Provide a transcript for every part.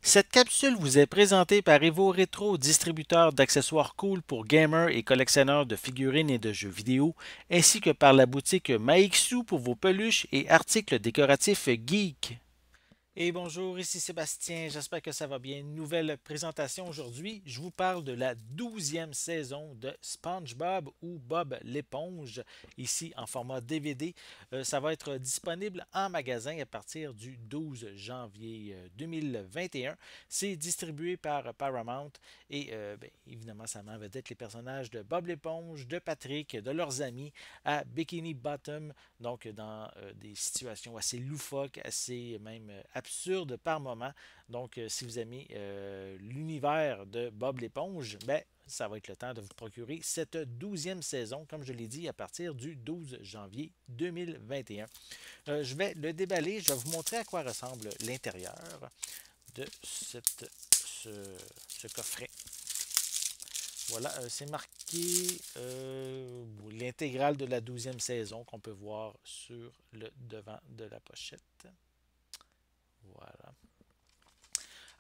Cette capsule vous est présentée par Evo Retro, distributeur d'accessoires cool pour gamers et collectionneurs de figurines et de jeux vidéo, ainsi que par la boutique Maixu pour vos peluches et articles décoratifs geek. Et bonjour, ici Sébastien, j'espère que ça va bien. Nouvelle présentation aujourd'hui. Je vous parle de la 12e saison de SpongeBob ou Bob l'éponge, ici en format DVD. Ça va être disponible en magasin à partir du 12 janvier 2021. C'est distribué par Paramount et évidemment, ça met en vedette les personnages de Bob l'éponge, de Patrick, de leurs amis à Bikini Bottom, donc dans des situations assez loufoques, assez même absurdes par moment. Donc, si vous aimez l'univers de Bob l'éponge, ben, ça va être le temps de vous procurer cette 12e saison, comme je l'ai dit, à partir du 12 janvier 2021. Je vais le déballer, je vais vous montrer à quoi ressemble l'intérieur de ce, ce coffret. Voilà, c'est marqué l'intégrale de la 12e saison qu'on peut voir sur le devant de la pochette. Voilà.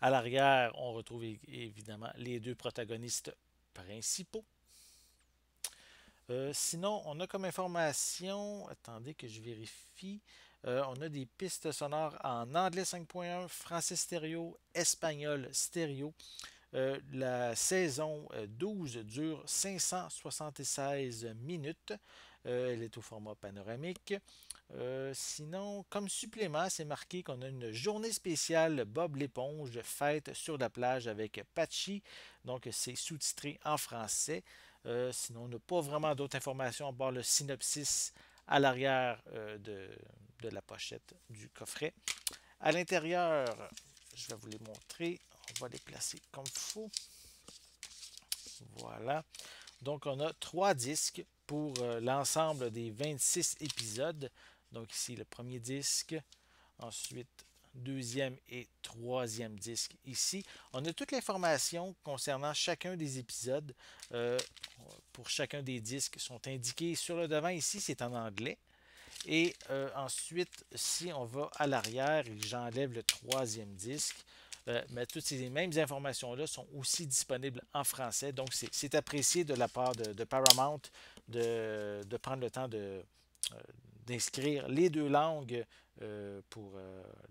À l'arrière, on retrouve évidemment les deux protagonistes principaux. Sinon, on a comme information, attendez que je vérifie, on a des pistes sonores en anglais 5.1, français stéréo, espagnol stéréo. La saison 12 dure 576 minutes. Elle est au format panoramique. Sinon, comme supplément, c'est marqué qu'on a une journée spéciale Bob l'éponge fête sur la plage avec Patchy. Donc, c'est sous-titré en français. Sinon, on n'a pas vraiment d'autres informations à part le synopsis à l'arrière de la pochette du coffret. À l'intérieur, je vais vous les montrer. On va les placer comme il faut. Voilà. Donc, on a trois disques pour l'ensemble des 26 épisodes. Donc, ici, le premier disque. Ensuite, deuxième et troisième disque ici. On a toute l'information concernant chacun des épisodes. Pour chacun des disques sont indiqués sur le devant. Ici, c'est en anglais. Et ensuite, si on va à l'arrière et que j'enlève le troisième disque, mais toutes ces mêmes informations-là sont aussi disponibles en français. Donc, c'est apprécié de la part de Paramount de prendre le temps d'inscrire les deux langues pour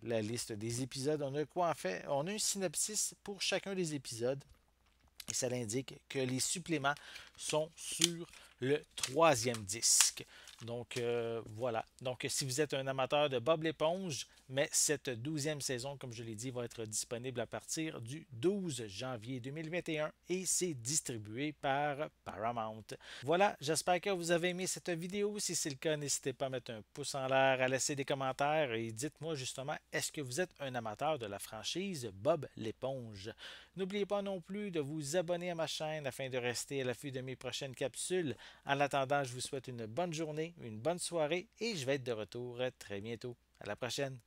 la liste des épisodes. On a quoi en fait? On a un synopsis pour chacun des épisodes. Et ça indique que les suppléments sont sur le troisième disque. Donc voilà. Donc si vous êtes un amateur de Bob l'éponge, mais cette 12e saison, comme je l'ai dit, va être disponible à partir du 12 janvier 2021 et c'est distribué par Paramount. Voilà, j'espère que vous avez aimé cette vidéo. Si c'est le cas, n'hésitez pas à mettre un pouce en l'air, à laisser des commentaires et dites-moi justement, est-ce que vous êtes un amateur de la franchise Bob l'éponge? N'oubliez pas non plus de vous abonner à ma chaîne afin de rester à l'affût de mes prochaines capsules. En attendant, je vous souhaite une bonne journée, une bonne soirée et je vais être de retour très bientôt. À la prochaine!